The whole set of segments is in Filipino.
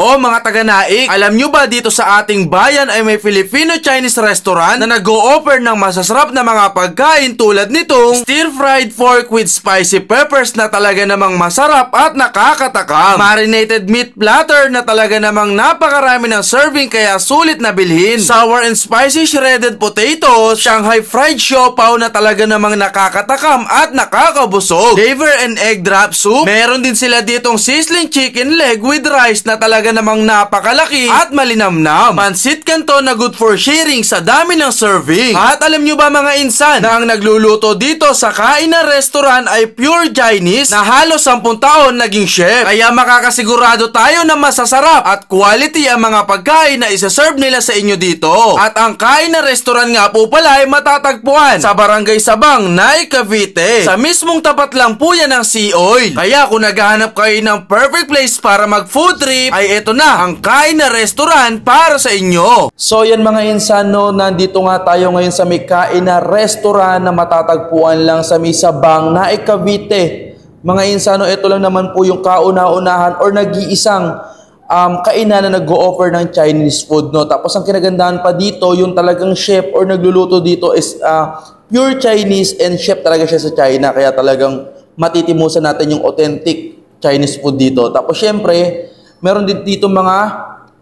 O mga taga-Naik, alam nyo ba dito sa ating bayan ay may Filipino-Chinese restaurant na nag-o-offer ng masasarap na mga pagkain tulad nitong stir-fried pork with spicy peppers na talaga namang masarap at nakakatakam. Marinated meat platter na talaga namang napakarami ng serving kaya sulit na bilhin. Sour and spicy shredded potatoes, Shanghai fried siopaw na talaga namang nakakatakam at nakakabusog. Liver and egg drop soup. Meron din sila ditong sizzling chicken leg with rice na talaga namang napakalaki at malinamnam. Pansit Canton na good for sharing sa dami ng serving. At alam nyo ba mga insan na ang nagluluto dito sa kainan restaurant ay pure Chinese na halos 10 taon naging chef. Kaya makakasigurado tayo na masasarap at quality ang mga pagkain na isa-serve nila sa inyo dito. At ang kainan restaurant nga po pala ay matatagpuan sa Barangay Sabang, Naik, Cavite. Sa mismong tapat lang po yan ng Sea Oil. Kaya kung naghahanap kayo ng perfect place para mag food trip ay ito na ang kainan restaurant para sa inyo. So yan mga insan, no, nandito nga tayo ngayon sa may kainan restaurant na matatagpuan lang sa may Sabang, Naik, Cavite. Mga insano, ito lang naman po yung kauna-unahan or nag-iisang kainan na nag-o-offer ng Chinese food, no. Tapos ang kinagandahan pa dito, yung talagang chef or nagluluto dito is pure Chinese and chef talaga siya sa China. Kaya talagang matitimusan natin yung authentic Chinese food dito. Tapos syempre, meron din dito mga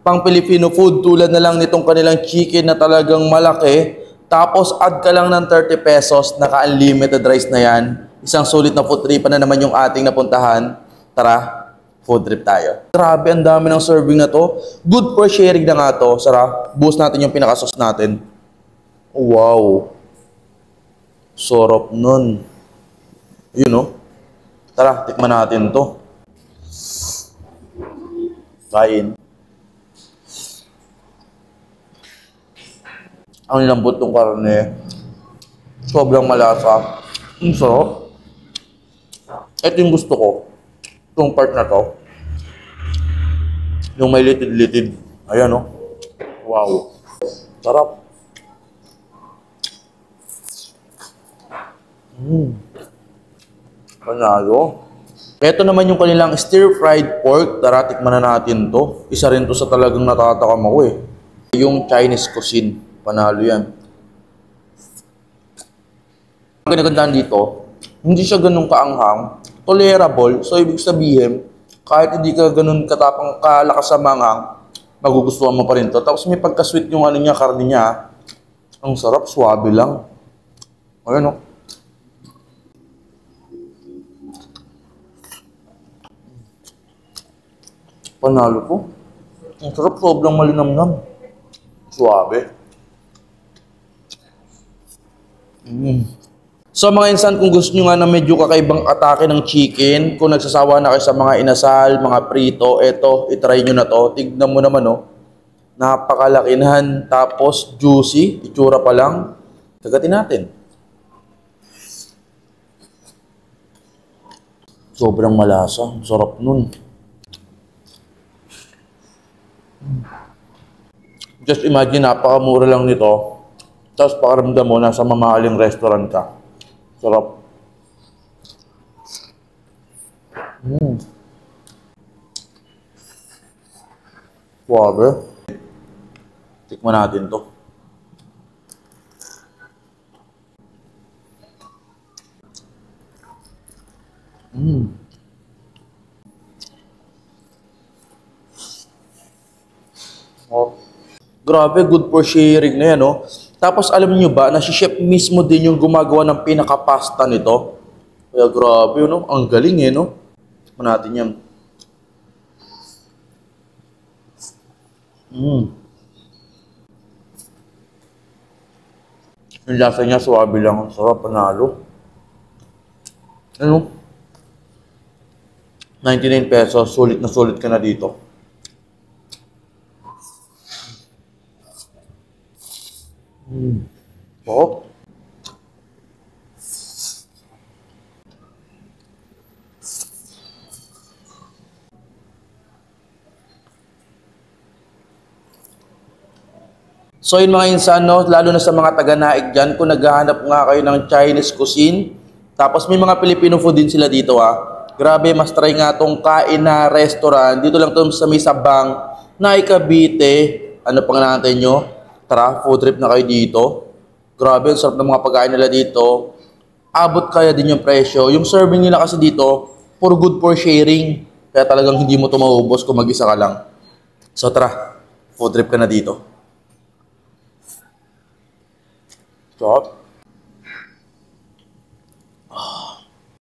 pang Filipino food tulad na lang nitong kanilang chicken na talagang malaki. Tapos add ka lang ng 30 pesos, naka-unlimited rice na yan. Isang sulit na food trip na naman yung ating napuntahan. Tara, food trip tayo. Grabe, ang dami ng serving na to. Good for sharing na nga to. Sarap, buhos natin yung pinaka-sauce natin. Wow. Sarap nun. Yun, no? Tara, tikman natin to. Kain. Ang lambot ng karne. Sobrang malasa. Ang sarap. Ito yung gusto ko. Itong part na to. Yung may litid-litid. Ayan, no? Wow. Sarap. Panalo. Ito naman yung kanilang stir-fried pork. Tara, tikman na natin to. Isa rin to sa talagang natatakam ako eh. Yung Chinese cuisine. Panalo yan. Ang kinagandaan dito, hindi siya ganun kaanghang. Tolerable. So, ibig sabihin, kahit hindi ka ganun katapang kalakas sa manghang, magugustuhan mo pa rin to. Tapos may pagka-sweet yung ano niya, karne niya. Ang sarap, swabe lang. Ayan, no? Panalo po. Ang sarap, sobrang malinamnam. Suwabe. So mga insan, kung gusto nyo nga na medyo kakaibang atake ng chicken, kung nagsasawa na kayo sa mga inasal, mga prito, eto, itry nyo na to. Tignan mo naman, no. Napakalakinhan, tapos juicy, itsura pa lang. Kagatin natin. Sobrang malasa. Sarap nun. Just imagine, napakamura lang nito. Tapos pakaramdam mo, nasa mamahaling restaurant ka. Sarap. Suwabe. Tikman natin to. Oh. Grabe, good for sharing na yan, no? Tapos alam niyo ba na si chef mismo din yung gumagawa ng pinaka-pasta nito? Kaya grabe, no? Ang galing eh, no? Tikman natin yan. Yung lasa niya, suwabe lang. Sarap, panalo. Ano? 99 pesos. Sulit na sulit ka na dito. Oh. So yun mga insan, no? Lalo na sa mga taga-Naik dyan, kung naghahanap nga kayo ng Chinese cuisine, tapos may mga Filipino food din sila dito ha. Grabe, mas try nga tong kain na restaurant. Dito lang to sa may Sabang, Nay Cavite, ano pang natin nyo? Tara, food trip na kayo dito. Grabe, ang sarap ng mga pagkain nila dito. Abot kaya din yung presyo. Yung serving nila kasi dito, for good for sharing. Kaya talagang hindi mo ito maubos kung mag-isa ka lang. So tara, food trip ka na dito. Stop.